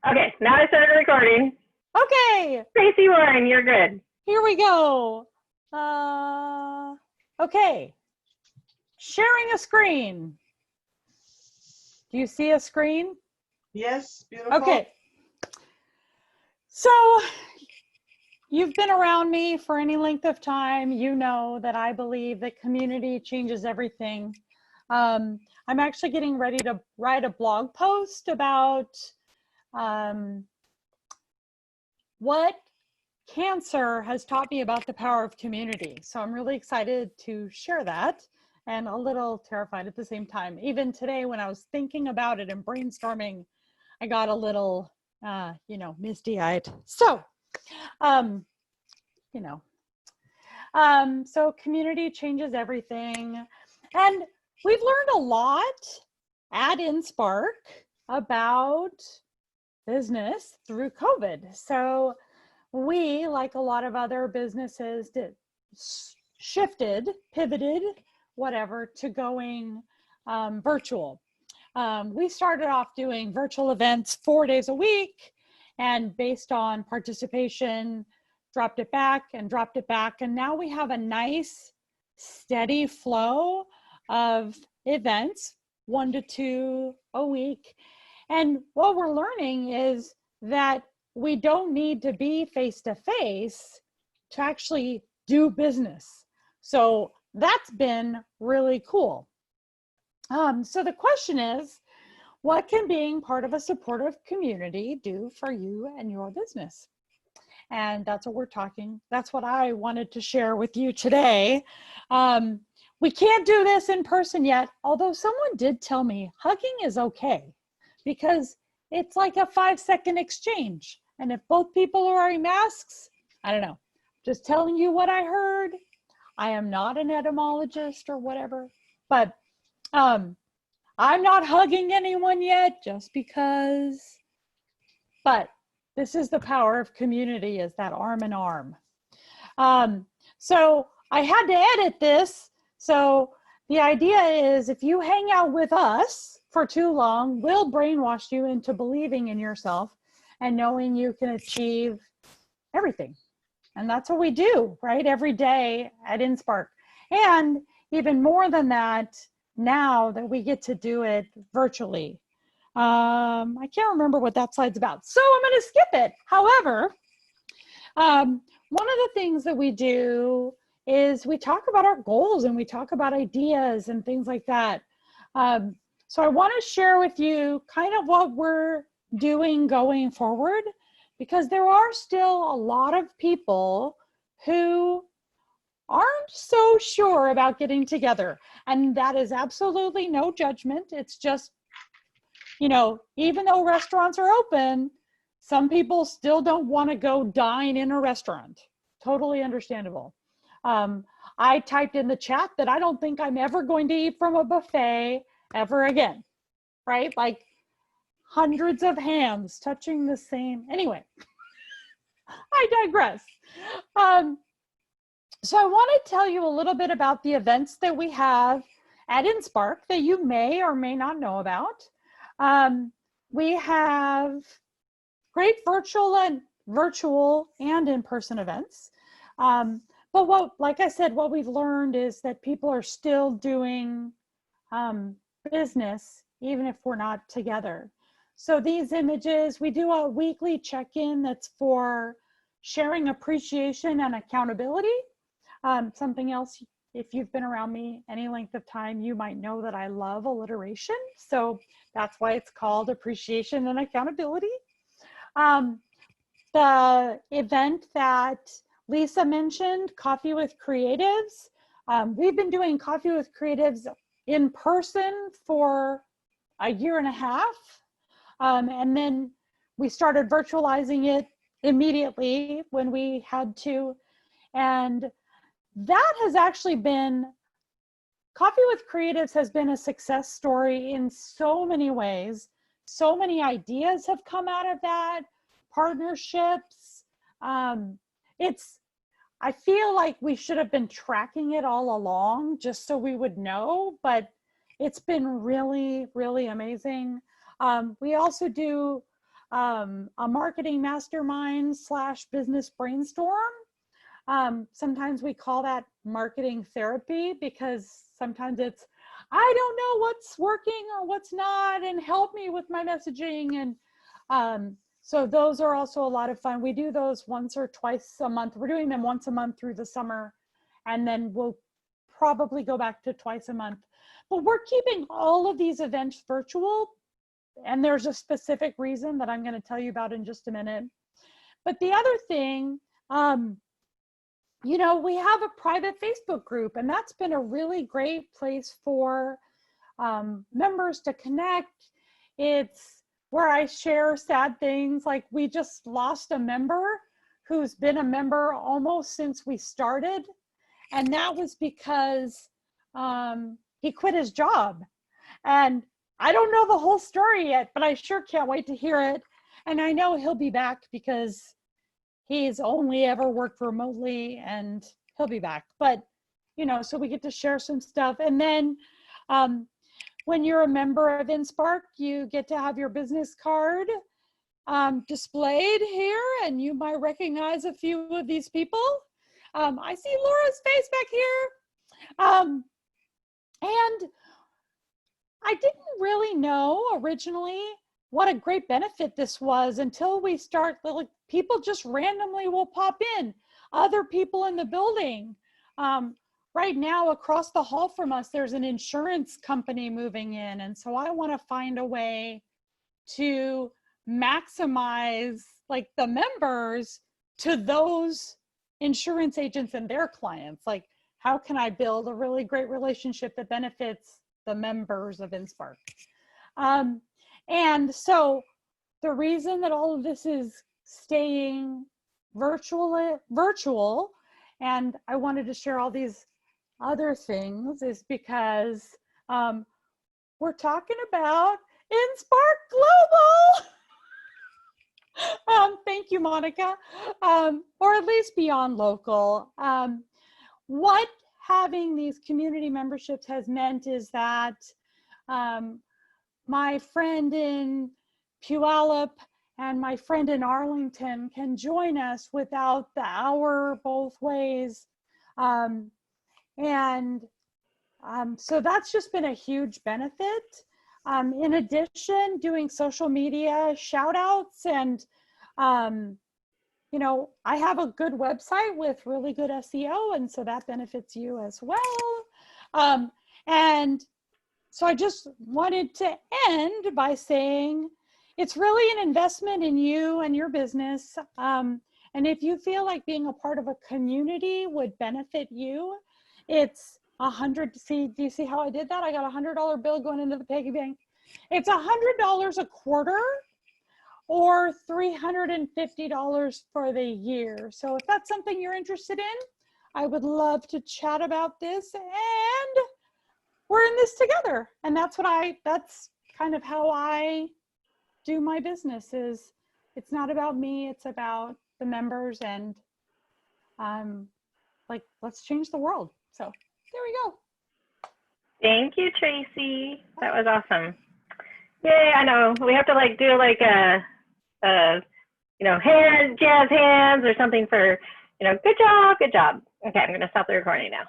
Okay, now I started recording. Okay, Tracey Warren, you're good. here we go. Okay, sharing a screen. Do you see a screen? Yes, beautiful. Okay. So you've been around me for any length of time. You know that I believe that community changes everything. I'm actually getting ready to write a blog post about what cancer has taught me about the power of community. So I'm really excited to share that and a little terrified at the same time. Even today, when I was thinking about it and brainstorming, I got a little, misty-eyed. So, so community changes everything. And we've learned a lot at InSpark about business through COVID. So we, like a lot of other businesses, pivoted, whatever, to going virtual. We started off doing virtual events 4 days a week, and based on participation, dropped it back. And now we have a nice, steady flow of events, 1 to 2 a week. And what we're learning is that we don't need to be face-to-face to actually do business. So that's been really cool. So the question is, what can being part of a supportive community do for you and your business? And that's what I wanted to share with you today. We can't do this in person yet, although someone did tell me hugging is okay because it's like a 5-second exchange. And if both people are wearing masks, I don't know, just telling you what I heard. I am not an etymologist or whatever, but I'm not hugging anyone yet just because, but this is the power of community, is that arm in arm. So I had to edit this. So the idea is if you hang out with us for too long, we'll brainwash you into believing in yourself and knowing you can achieve everything. And that's what we do, right? Every day at InSpark. And even more than that, now that we get to do it virtually. I can't remember what that slide's about, so I'm going to skip it. However, one of the things that we do is we talk about our goals and we talk about ideas and things like that. So I want to share with you kind of what we're doing going forward, because there are still a lot of people who aren't so sure about getting together. And that is absolutely no judgment. It's just, even though restaurants are open, some people still don't want to go dine in a restaurant. Totally understandable. I typed in the chat that I don't think I'm ever going to eat from a buffet ever again, right? Like hundreds of hands touching the same. Anyway, I digress. So I want to tell you a little bit about the events that we have at InSpark that you may or may not know about. We have great virtual and in-person events. But like I said, what we've learned is that people are still doing business even if we're not together. So these images, we do a weekly check-in that's for sharing appreciation and accountability. Something else, if you've been around me any length of time, you might know that I love alliteration. So that's why it's called Appreciation and Accountability. The event that Lisa mentioned, Coffee with Creatives, we've been doing Coffee with Creatives in person for a year and a half. And then we started virtualizing it immediately when we had to. And that has actually been, Coffee with Creatives has been a success story in so many ways. So many ideas have come out of that, partnerships. I feel like we should have been tracking it all along just so we would know, but it's been really, really amazing. We also do a marketing mastermind / business brainstorm. Sometimes we call that marketing therapy because sometimes it's, I don't know what's working or what's not, and help me with my messaging. And so those are also a lot of fun. We do those once or twice a month. We're doing them once a month through the summer, and then we'll probably go back to twice a month. But we're keeping all of these events virtual, and there's a specific reason that I'm going to tell you about in just a minute. But the other thing, you know, we have a private Facebook group, and that's been a really great place for members to connect. It's where I share sad things. Like, we just lost a member who's been a member almost since we started. And that was because he quit his job. And I don't know the whole story yet, but I sure can't wait to hear it. And I know he'll be back because he's only ever worked remotely, and he'll be back. But, you know, so we get to share some stuff. And then when you're a member of InSpark, you get to have your business card displayed here, and you might recognize a few of these people. I see Laura's face back here. And I didn't really know originally what a great benefit this was until we start, like, people just randomly will pop in, other people in the building. Right now across the hall from us, there's an insurance company moving in. And so I want to find a way to maximize, like, the members to those insurance agents and their clients. Like, how can I build a really great relationship that benefits the members of InSpark? And so the reason that all of this is staying virtual, and I wanted to share all these other things, is because we're talking about InSpark Global. Thank you, Monica. Or at least beyond local. What having these community memberships has meant is that my friend in Puyallup and my friend in Arlington can join us without the hour both ways. So that's just been a huge benefit. In addition, doing social media shout outs, and you know, I have a good website with really good SEO, and so that benefits you as well. And so I just wanted to end by saying it's really an investment in you and your business. And if you feel like being a part of a community would benefit you, it's do you see how I did that? I got a $100 bill going into the piggy bank. It's $100 a quarter, or $350 for the year. So if that's something you're interested in, I would love to chat about this, and we're in this together. And that's kind of how I do my business. Is it's not about me, it's about the members, and like, let's change the world. So there we go. Thank you, Tracy. That was awesome. Yay, I know. We have to like do like a you know, hands, jazz hands or something for, you know, good job, good job. Okay, I'm going to stop the recording now.